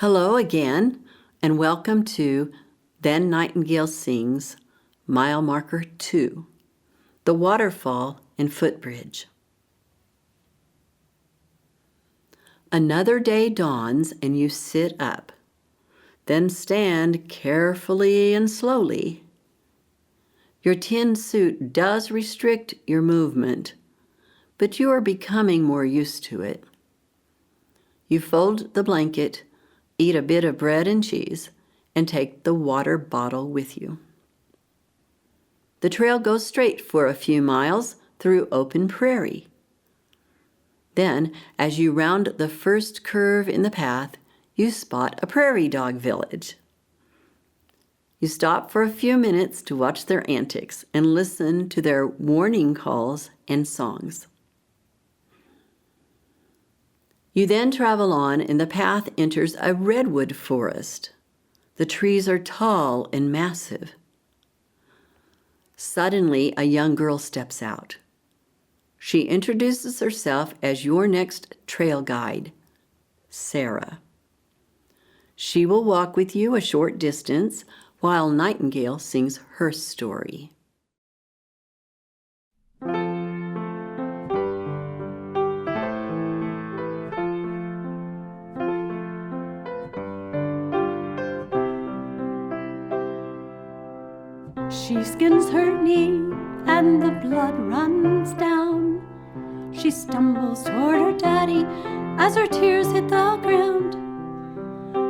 Hello again, and welcome to Then Nightingale Sings, Mile Marker 2, The Waterfall in Footbridge. Another day dawns and you sit up, then stand carefully and slowly. Your tin suit does restrict your movement, but you are becoming more used to it. You fold the blanket, eat a bit of bread and cheese, and take the water bottle with you. The trail goes straight for a few miles through open prairie. Then, as you round the first curve in the path, you spot a prairie dog village. You stop for a few minutes to watch their antics and listen to their warning calls and songs. You then travel on and the path enters a redwood forest. The trees are tall and massive. Suddenly, a young girl steps out. She introduces herself as your next trail guide, Sarah. She will walk with you a short distance while Nightingale sings her story. She skins her knee and the blood runs down. She stumbles toward her daddy as her tears hit the ground.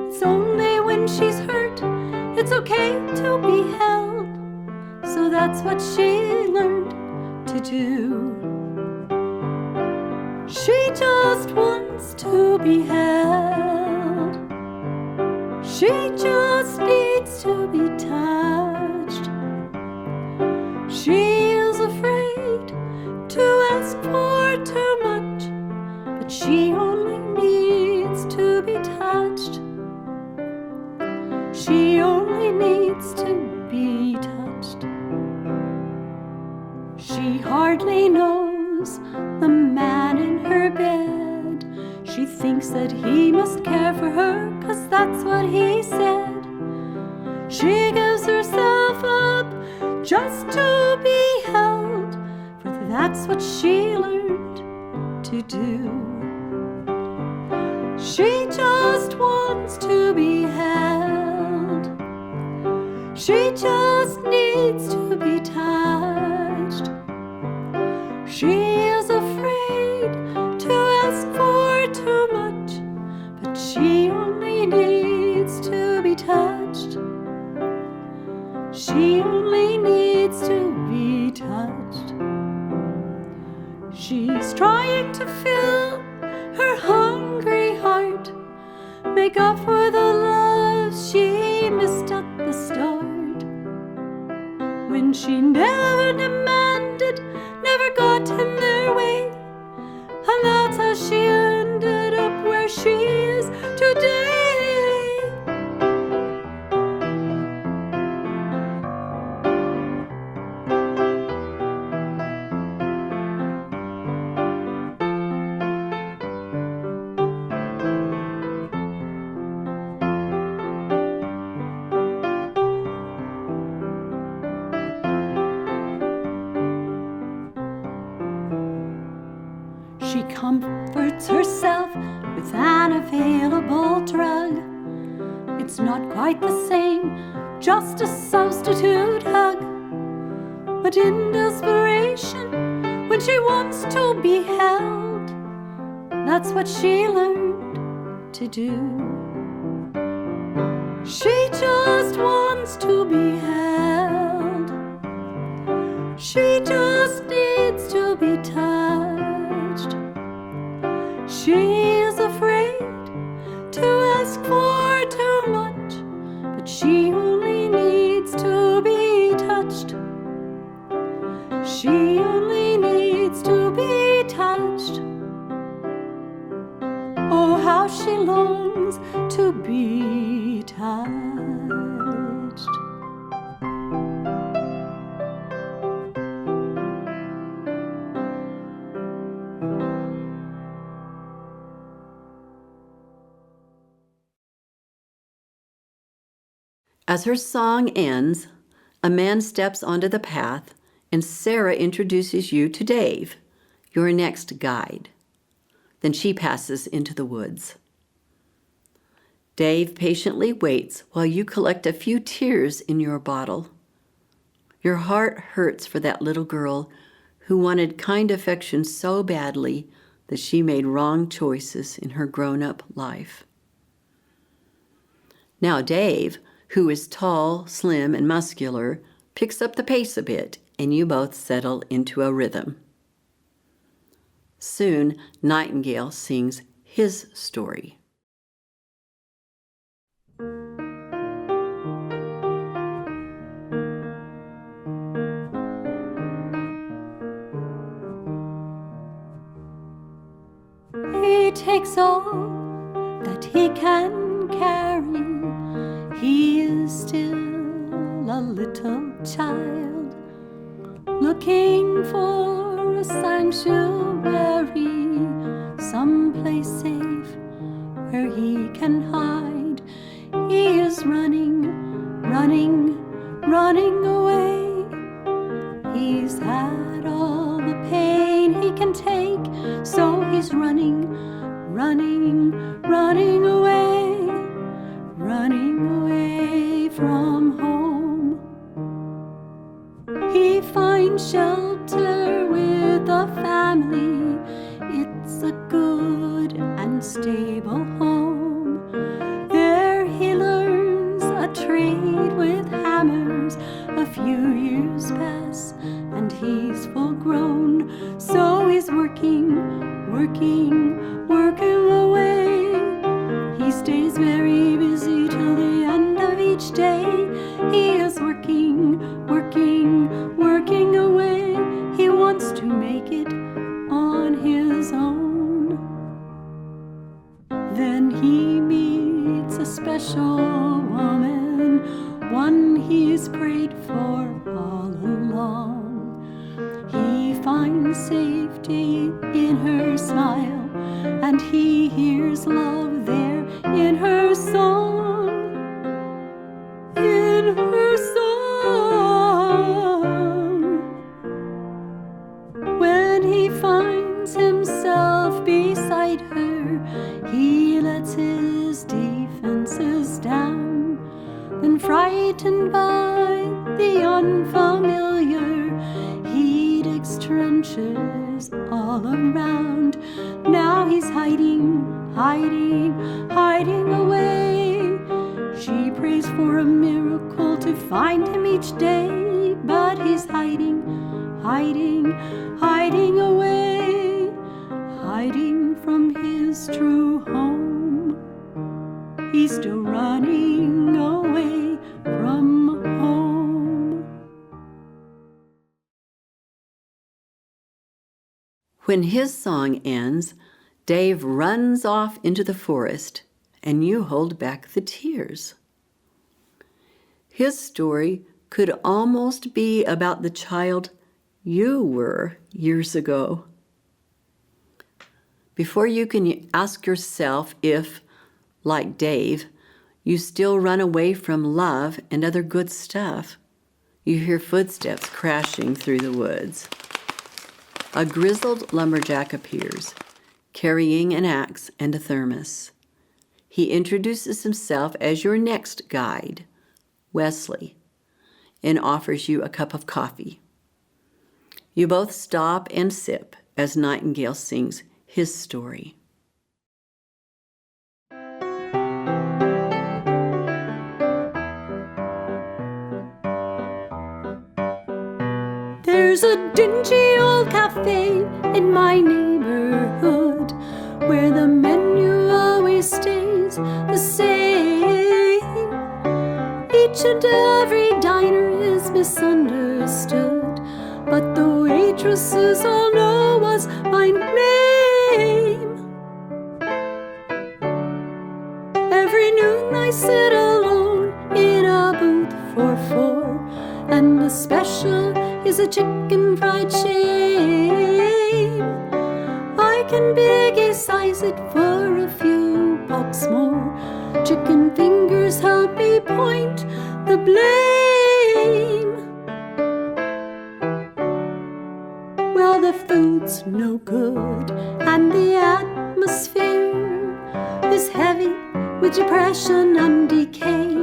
It's only when she's hurt it's okay to be held. So that's what she learned to do. She just wants to be held. She just needs to be touched. She is afraid to ask for too much, but she only needs to be touched. She only needs to be touched. She hardly knows the man in her bed. She thinks that he must care for her, 'cause that's what he said. She gives herself up just to be held, for that's what she learned to do. She just wants to be held. She just needs to be touched. She is afraid to ask for too much, but she only needs to be touched. She only needs to be touched. She's trying to fill her hungry heart, make up for the love she missed at the start. When she never demanded, never got in their way, and that's how she ended up where she is today. She comforts herself with an available drug. It's not quite the same, just a substitute hug. But in desperation, when she wants to be held, that's what she learned to do. She just wants to be held. She just needs to be touched. She is afraid to ask for too much, but she only needs to be touched. She only needs to be touched. Oh, how she longs to be touched. As her song ends, a man steps onto the path, and Sarah introduces you to Dave, your next guide. Then she passes into the woods. Dave patiently waits while you collect a few tears in your bottle. Your heart hurts for that little girl who wanted kind affection so badly that she made wrong choices in her grown-up life. Now Dave, who is tall, slim, and muscular, picks up the pace a bit, and you both settle into a rhythm. Soon, Nightingale sings his story. He takes all that he can carry. He is still a little child, looking for a sanctuary, someplace safe where he can hide. He is running, running, running away. He's had all the pain he can take, so he's running, running, running away from home. He finds shelter with a family. It's a good and stable home. There he learns a trade with hammers. A few years pass and he's full grown, so he's working, working, working away. He stays very busy till the end of each day. He is working, working, working away. He wants to make it on his own. Then he meets a special woman, one he's prayed for all along. He finds safety in her smile, and he hears love there in her song. In her song. When he finds himself beside her, he lets his defenses down. Then, frightened by the unfamiliar, he digs trenches all around. Now he's hiding, hiding, hiding away. She prays for a miracle to find him each day, but he's hiding, hiding, hiding away, hiding from his true home. He's still running away from home. When his song ends, Dave runs off into the forest, and you hold back the tears. His story could almost be about the child you were years ago. Before you can ask yourself if, like Dave, you still run away from love and other good stuff, you hear footsteps crashing through the woods. A grizzled lumberjack appears, carrying an axe and a thermos. He introduces himself as your next guide, Wesley, and offers you a cup of coffee. You both stop and sip as Nightingale sings his story. There's a dingy old cafe in my neighborhood where the menu always stays the same. Each and every diner is misunderstood, but the waitresses all know us by name. Every noon I sit alone in a booth for four, and the special is a chicken fried shame. I can biggie size it for a few bucks more. Chicken fingers help me point the blame. Well, the food's no good, and the atmosphere is heavy with depression and decay,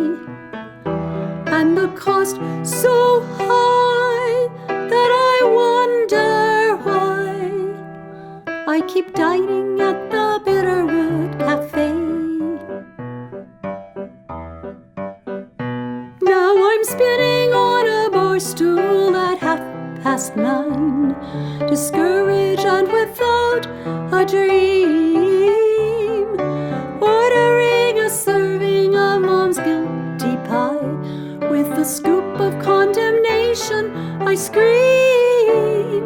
and the cost so high that I wonder why I keep dining at the Bitterwood Cafe. Now I'm spinning on a bar stool at 9:30, discouraged and without a dream, ordering a serving of Mom's guilty pie. With a scoop of condemnation, I scream.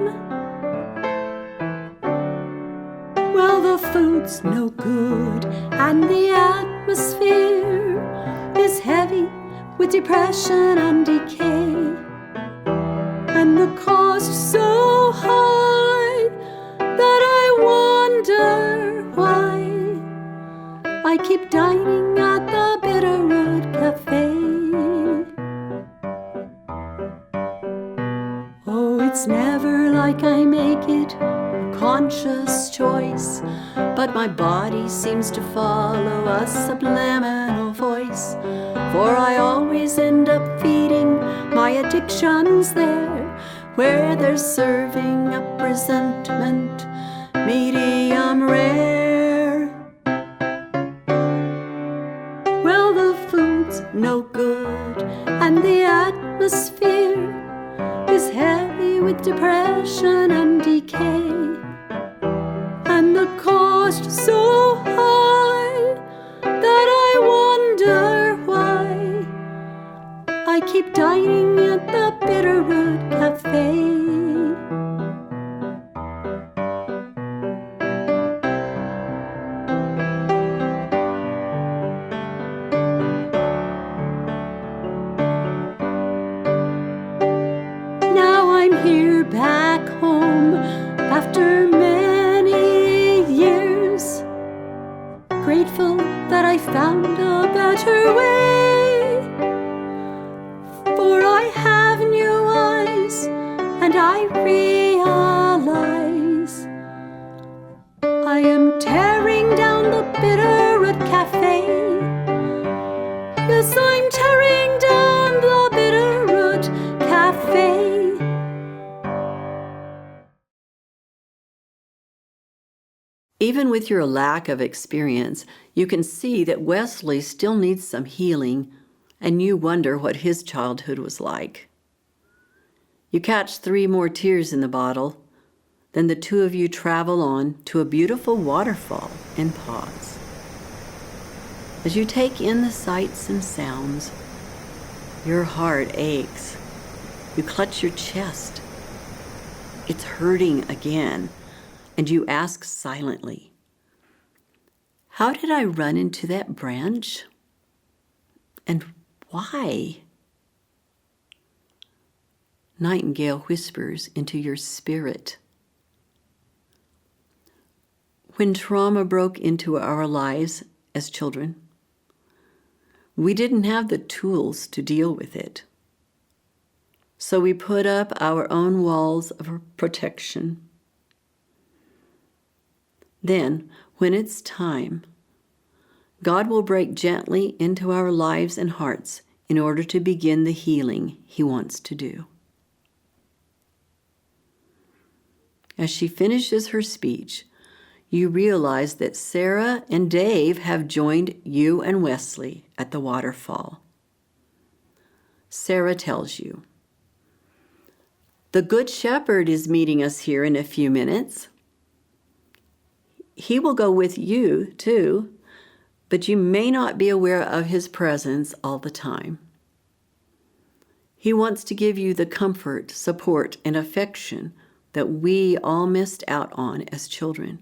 Well, the food's no good, and the atmosphere is heavy with depression and decay, and the cost so high that I wonder why I keep dining at the Bitterwood Cafe. Oh, it's never like I make it a conscious choice, but my body seems to follow a subliminal voice, for I always end up feeding my addictions there, where they're serving up resentment, medium rare. Well, the food's no good, and the atmosphere is heavy with depression and decay, and the cost so high that I wonder why I keep dining at the Bitterwood Cafe. Now I'm here back home after many years, grateful that I found a better way, for I have new eyes and I realize I am tearing down the Bitterwood Cafe. Yes, I'm tearing down the Bitterwood Cafe. Even with your lack of experience, you can see that Wesley still needs some healing, and you wonder what his childhood was like. You catch 3 more tears in the bottle, then the 2 of you travel on to a beautiful waterfall and pause. As you take in the sights and sounds, your heart aches. You clutch your chest. It's hurting again, and you ask silently, "How did I run into that branch? And why?" Nightingale whispers into your spirit. When trauma broke into our lives as children, we didn't have the tools to deal with it. So we put up our own walls of protection. Then, when it's time, God will break gently into our lives and hearts in order to begin the healing He wants to do. As she finishes her speech, you realize that Sarah and Dave have joined you and Wesley at the waterfall. Sarah tells you, "The Good Shepherd is meeting us here in a few minutes. He will go with you, too, but you may not be aware of his presence all the time. He wants to give you the comfort, support, and affection that we all missed out on as children.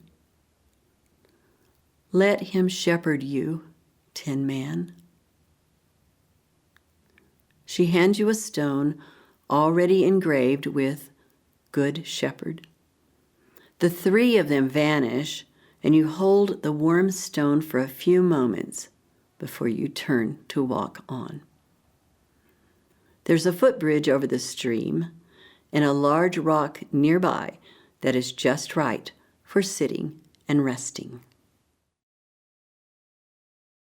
Let him shepherd you, Tin Man." She hands you a stone already engraved with Good Shepherd. The 3 of them vanish, and you hold the warm stone for a few moments before you turn to walk on. There's a footbridge over the stream and a large rock nearby that is just right for sitting and resting.